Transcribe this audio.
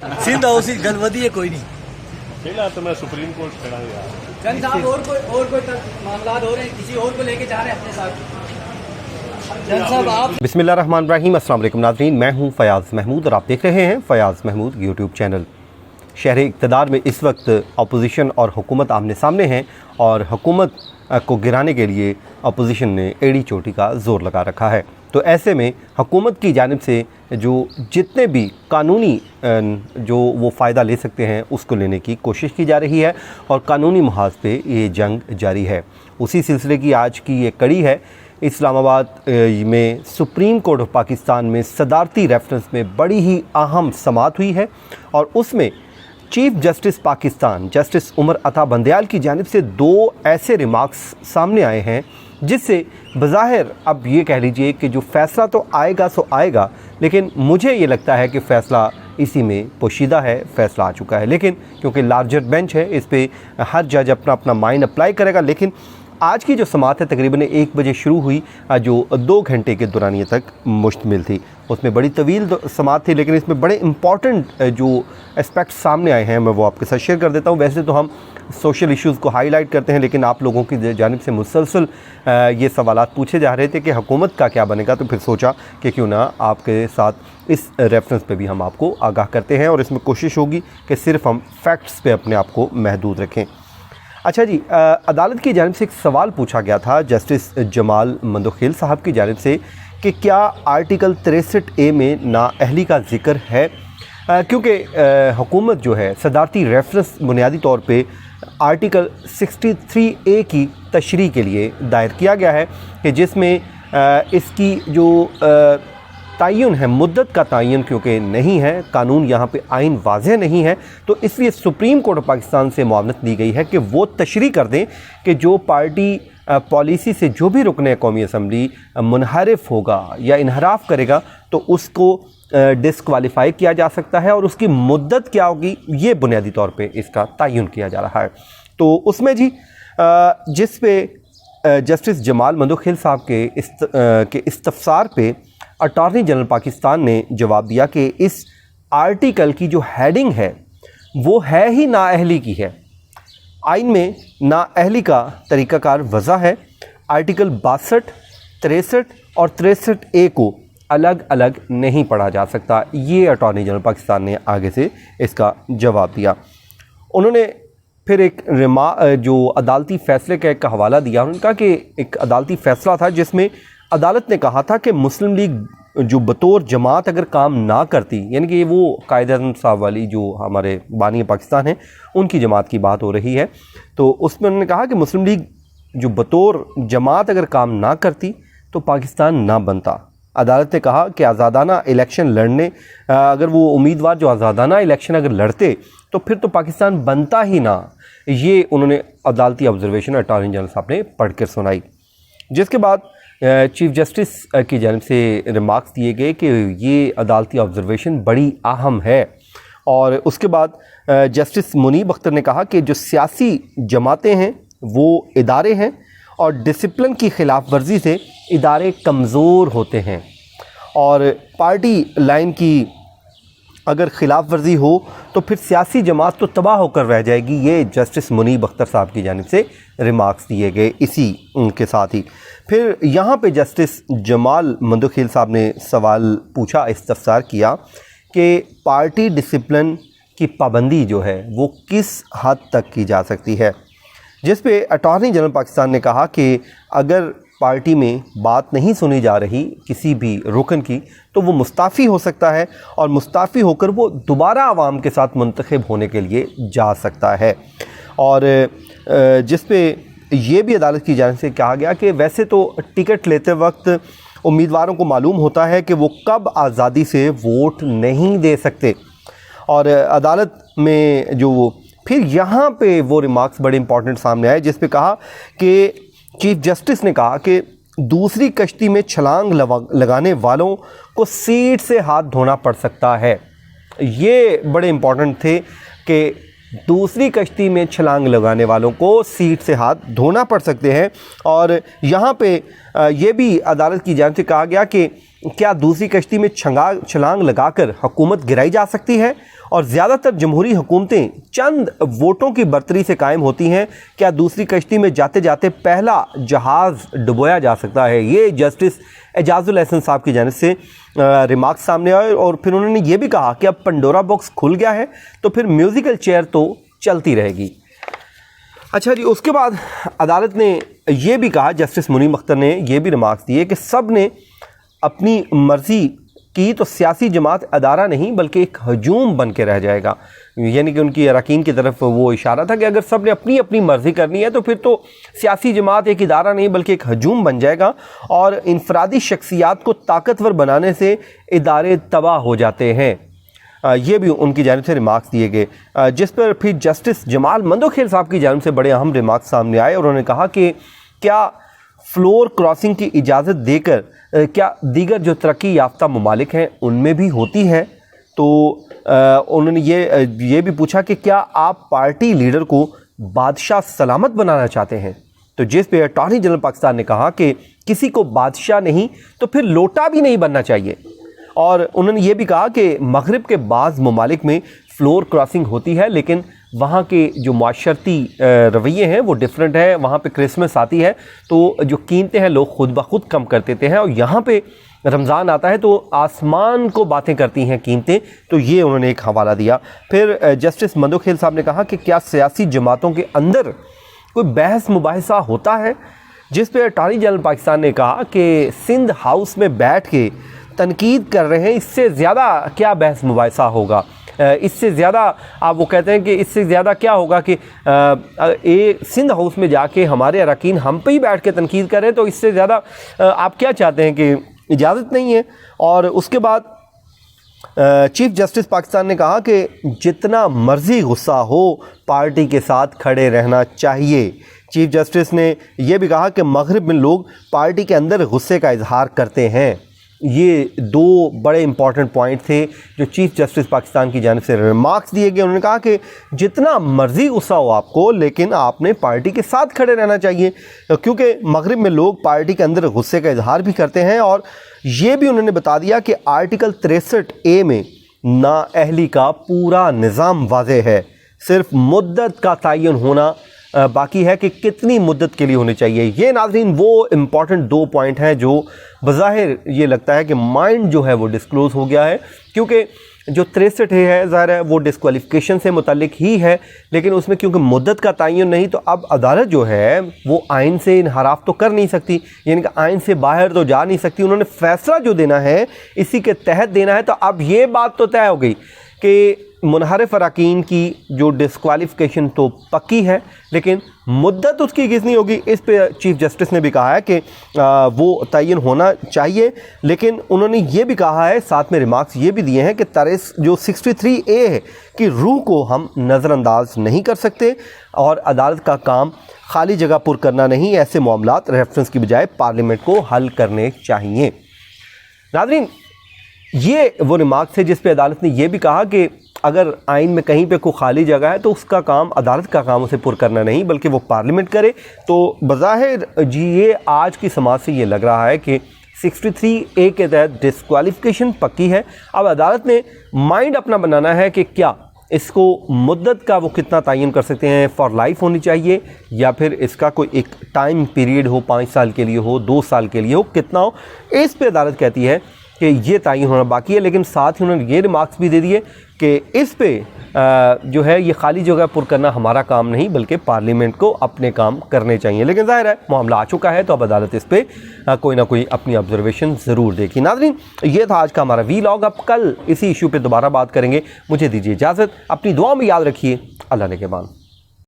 Sindh house की गलवदी है कोई नहीं। पहला तो मैं सुप्रीम कोर्ट खड़ा हूँ यार। जंग साहब और कोई मामला हो रहे हैं, किसी और को लेके जा रहे हैं अपने साथ। जंग साहब आप बिस्मिल्लाहिर्रहमानिर्रहीम। अस्सलाम वालेकुम नाज़रीन, मैं हूँ फ़याज़ महमूद और आप देख रहे हैं फ़याज़ महमूद यूट्यूब चैनल। शहर इक़्तिदार में इस वक्त अपोजिशन और हुकूमत आमने सामने हैं और हुकूमत को गिराने के लिए अपोजिशन ने एड़ी चोटी का ज़ोर लगा रखा है। तो ऐसे में हुकूमत की जानिब से जो जितने भी कानूनी जो वो फ़ायदा ले सकते हैं उसको लेने की कोशिश की जा रही है और कानूनी महाज पे ये जंग जारी है। उसी सिलसिले की आज की ये कड़ी है। इस्लामाबाद में सुप्रीम कोर्ट ऑफ पाकिस्तान में सदारती रेफरेंस में बड़ी ही अहम समाअत हुई है और उसमें chief justice Pakistan justice Umar Ata Bandial की जानिब से दो ऐसे रिमार्क्स सामने आए हैं जिससे बज़ाहिर अब ये कह लीजिए कि जो फ़ैसला तो आएगा सो आएगा, लेकिन मुझे ये लगता है कि फ़ैसला इसी में पोशीदा है, फ़ैसला आ चुका है। लेकिन क्योंकि लार्जर बेंच है, इस पे हर जज अपना अपना माइंड अप्लाई करेगा। लेकिन आज की जो समाअत है तकरीबन 1 बजे शुरू हुई, जो 2 घंटे के दौरानिए तक मुश्तमिल थी। उसमें बड़ी तवील समाअत थी, लेकिन इसमें बड़े इंपॉर्टेंट जो एस्पेक्ट्स सामने आए हैं मैं वो आपके साथ शेयर कर देता हूँ। वैसे तो हम सोशल इश्यूज़ को हाईलाइट करते हैं, लेकिन आप लोगों की जानिब से मुसलसल ये सवालात पूछे जा रहे थे कि हुकूमत का क्या बनेगा, तो फिर सोचा कि क्यों ना आपके साथ इस रेफरेंस पे भी हम आपको आगाह करते हैं और इसमें कोशिश होगी कि सिर्फ हम फैक्ट्स पे अपने आप को महदूद रखें। अच्छा जी, अदालत की जानिब से एक सवाल पूछा गया था जस्टिस जमाल मंदोखेल साहब की जानिब से कि क्या आर्टिकल 63A में नाअहली का ज़िक्र है, क्योंकि हुकूमत जो है सदारती रेफरेंस बुनियादी तौर पे आर्टिकल 63A की तशरीह के लिए दायर किया गया है कि जिसमें इसकी जो तयन है, मुद्दत का तयन क्योंकि नहीं है, कानून यहाँ पे आइन वाज़ेह नहीं है, तो इसलिए सुप्रीम कोर्ट ऑफ पाकिस्तान से मुआवनत दी गई है कि वो तशरीह कर दें कि जो पार्टी पॉलिसी से जो भी रुकने कौमी असम्बली मुनहरिफ होगा या इनहराफ करेगा तो उसको डिस्क्वालीफाई किया जा सकता है और उसकी मुद्दत क्या होगी ये बुनियादी तौर पे इसका तयन किया जा रहा है। तो उसमें जी जिस पे जस्टिस जमाल मंदोखेल साहब के इस्तफसार पे अटॉर्नी जनरल पाकिस्तान ने जवाब दिया कि इस आर्टिकल की जो हेडिंग है वो है ही नाअहली की है। आइन में नाअहली का तरीक़ाकार वज़ा है। आर्टिकल 62, 63 और 63A को अलग अलग नहीं पढ़ा जा सकता। ये अटॉर्नी जनरल पाकिस्तान ने आगे से इसका जवाब दिया। उन्होंने फिर एक जो अदालती फ़ैसले का एक हवाला दिया। उन्होंने कहा कि एक अदालती फ़ैसला था जिसमें अदालत ने कहा था कि मुस्लिम लीग जो बतौर जमात अगर काम ना करती, यानी कि वो कायद-ए-आज़म साहब वाली जो हमारे बानी पाकिस्तान हैं उनकी जमात की बात हो रही है, तो उसमें उन्होंने कहा कि मुस्लिम लीग जो बतौर जमात अगर काम ना करती तो पाकिस्तान ना बनता। अदालत ने कहा कि आज़ादाना इलेक्शन लड़ने अगर वो उम्मीदवार जो आज़ादाना इलेक्शन अगर लड़ते तो फिर तो पाकिस्तान बनता ही ना। ये उन्होंने अदालती ऑब्जर्वेशन अटॉर्नी जनरल साहब ने पढ़ कर सुनाई, जिसके बाद चीफ जस्टिस की जानिब से रिमार्क्स दिए गए कि ये अदालती ऑब्जर्वेशन बड़ी अहम है। और उसके बाद जस्टिस मुनीब अख्तर ने कहा कि जो सियासी जमातें हैं वो इदारे हैं और डिसिप्लिन की ख़िलाफ़ वर्जी से इदारे कमज़ोर होते हैं और पार्टी लाइन की अगर ख़िलाफ़ वर्जी हो तो फिर सियासी जमात तो तबाह होकर रह जाएगी। ये जस्टिस मुनीब अख्तर साहब की जानिब से रिमार्क्स दिए गए। इसी उनके साथ ही फिर यहाँ पे जस्टिस जमाल मंदोखेल साहब ने सवाल पूछा, इस्तफसार किया कि पार्टी डिसिप्लिन की पाबंदी जो है वो किस हद तक की जा सकती है, जिस पे अटॉर्नी जनरल पाकिस्तान ने कहा कि अगर पार्टी में बात नहीं सुनी जा रही किसी भी रुकन की तो वो मुस्ताफ़ी हो सकता है और मुस्ताफ़ी होकर वो दोबारा आवाम के साथ मुंतखब होने के लिए जा सकता है। और जिस पे ये भी अदालत की जानिब से कहा गया कि वैसे तो टिकट लेते वक्त उम्मीदवारों को मालूम होता है कि वो कब आज़ादी से वोट नहीं दे सकते। और अदालत में जो फिर यहाँ पे वो रिमार्क्स बड़े इंपॉर्टेंट सामने आए, जिस पे कहा कि चीफ जस्टिस ने कहा कि दूसरी कश्ती में छलांग लगाने वालों को सीट से हाथ धोना पड़ सकता है। ये बड़े इंपॉर्टेंट थे कि दूसरी कश्ती में छलांग लगाने वालों को सीट से हाथ धोना पड़ सकते हैं। और यहाँ पे ये भी अदालत की जानिब से कहा गया कि क्या दूसरी कश्ती में छलांग लगाकर हुकूमत गिराई जा सकती है और ज़्यादातर जमहूरी हुकूमतें चंद वोटों की बर्तरी से कायम होती हैं? क्या दूसरी कश्ती में जाते जाते पहला जहाज़ डुबोया जा सकता है? ये जस्टिस एजाजुल एहसन साहब की जानिब से रिमार्क्स सामने आए और फिर उन्होंने ये भी कहा कि अब पंडोरा बॉक्स खुल गया है तो फिर म्यूज़िकल चेयर तो चलती रहेगी। अच्छा जी, उसके बाद अदालत ने ये भी कहा, जस्टिस मुनीम अख्तर ने ये भी रिमार्क्स दिए कि सब ने अपनी मर्ज़ी की तो सियासी जमात अदारा नहीं बल्कि एक हजूम बन के रह जाएगा। यानी कि उनकी अरकान की तरफ वो इशारा था कि अगर सब ने अपनी अपनी मर्ज़ी करनी है तो फिर तो सियासी जमात एक इदारा नहीं बल्कि एक हजूम बन जाएगा और इनफरादी शख्सियात को ताकतवर बनाने से इदारे तबाह हो जाते हैं। ये भी उनकी जानिब से रिमार्क्स दिए गए, जिस पर फिर जस्टिस जमाल मंदोखेल साहब की जानिब से बड़े अहम रिमार्क्स सामने आए और उन्होंने कहा कि क्या फ्लोर क्रॉसिंग की इजाज़त देकर क्या दीगर जो तरक्की याफ्ता ममालिक हैं उनमें भी होती है? तो उन्होंने ये भी पूछा कि क्या आप पार्टी लीडर को बादशाह सलामत बनाना चाहते हैं? तो जिस पे अटॉर्नी जनरल पाकिस्तान ने कहा कि किसी को बादशाह नहीं तो फिर लोटा भी नहीं बनना चाहिए। और उन्होंने ये भी कहा कि मगरिब के बाज़ ममालिक में फ़्लोर क्रॉसिंग होती है लेकिन वहाँ के जो माशरती रवैये हैं वो डिफरेंट है। वहाँ पे क्रिसमस आती है तो जो कीमतें हैं लोग खुद ब खुद कम कर देते हैं और यहाँ पे रमज़ान आता है तो आसमान को बातें करती हैं कीमतें। तो ये उन्होंने एक हवाला दिया। फिर जस्टिस मंदोखेल साहब ने कहा कि क्या सियासी जमातों के अंदर कोई बहस मुबाहिसा होता है? जिस पे अटॉर्नी जनरल पाकिस्तान ने कहा कि सिंध हाउस में बैठ के तनकीद कर रहे हैं, इससे ज़्यादा क्या बहस मुबाहिसा होगा? इससे ज़्यादा आप वो कहते हैं कि इससे ज़्यादा क्या होगा कि सिंध हाउस में जाके हमारे अरकान हम पे ही बैठ के तनकीद कर रहे हैं, तो इससे ज़्यादा आप क्या चाहते हैं कि इजाज़त नहीं है? और उसके बाद चीफ जस्टिस पाकिस्तान ने कहा कि जितना मर्ज़ी गुस्सा हो पार्टी के साथ खड़े रहना चाहिए। चीफ जस्टिस ने यह भी कहा कि मगरिब में लोग पार्टी के अंदर गुस्से का इजहार करते हैं। ये दो बड़े इंपॉर्टेंट पॉइंट थे जो चीफ जस्टिस पाकिस्तान की जानिब से रिमार्क्स दिए गए। उन्होंने कहा कि जितना मर्ज़ी गुस्सा हो आपको लेकिन आपने पार्टी के साथ खड़े रहना चाहिए, क्योंकि मगरिब में लोग पार्टी के अंदर गुस्से का इजहार भी करते हैं। और ये भी उन्होंने बता दिया कि आर्टिकल 63A में नाअहली का पूरा निज़ाम वाज़ेह है, सिर्फ मुद्दत का तयन होना बाकी है कि कितनी मुद्दत के लिए होनी चाहिए। ये नाज़रीन वो इम्पॉर्टेंट दो पॉइंट हैं जो बज़ाहिर ये लगता है कि माइंड जो है वो डिस्क्लोज़ हो गया है, क्योंकि जो 63 है ज़ाहिर है वो डिस्क्वालिफिकेशन से मुतल्लिक ही है, लेकिन उसमें क्योंकि मुद्दत का तयन नहीं तो अब अदालत जो है वो आइन से इनहराफ तो कर नहीं सकती, यानी कि आइन से बाहर तो जा नहीं सकती। उन्होंने फ़ैसला जो देना है इसी के तहत देना है। तो अब ये बात तो तय हो गई कि मुनहरिफ अरकान की जो डिस्क्वालिफिकेशन तो पक्की है, लेकिन मुद्दत उसकी कितनी होगी इस पे चीफ जस्टिस ने भी कहा है कि वो तयन होना चाहिए। लेकिन उन्होंने ये भी कहा है, साथ में रिमार्क्स ये भी दिए हैं कि जो 63A है कि रूह को हम नज़रअंदाज नहीं कर सकते और अदालत का काम खाली जगह पुर करना नहीं, ऐसे मामलात रेफरेंस की बजाय पार्लियामेंट को हल करने चाहिए। नाज़रीन, ये वो रिमार्क्स है जिस पे अदालत ने यह भी कहा कि अगर आइन में कहीं पे कोई खाली जगह है तो उसका काम अदालत का काम उसे पुर करना नहीं बल्कि वो पार्लियामेंट करे। तो बज़ाहिर जी ये आज की समाज से ये लग रहा है कि 63A के तहत डिस्क्वालिफिकेशन पक्की है। अब अदालत ने माइंड अपना बनाना है कि क्या इसको मुद्दत का वो कितना तयन कर सकते हैं, फॉर लाइफ होनी चाहिए या फिर इसका कोई एक टाइम पीरियड हो, 5 साल के लिए हो, 2 साल के लिए हो, कितना हो। इस पे अदालत कहती है कि ये तयन होना बाकी है। लेकिन साथ ही उन्होंने ये रिमार्क्स भी दे दिए कि इस पे जो है ये खाली जगह पुर करना हमारा काम नहीं बल्कि पार्लियामेंट को अपने काम करने चाहिए। लेकिन जाहिर है मामला आ चुका है तो अब अदालत इस पे कोई ना कोई अपनी ऑब्जर्वेशन ज़रूर देगी। नाज़रीन, ये था आज का हमारा वीलॉग। अब कल इसी इशू पे दोबारा बात करेंगे। मुझे दीजिए इजाज़त, अपनी दुआ में याद रखिए। अल्लाह ने के बाद।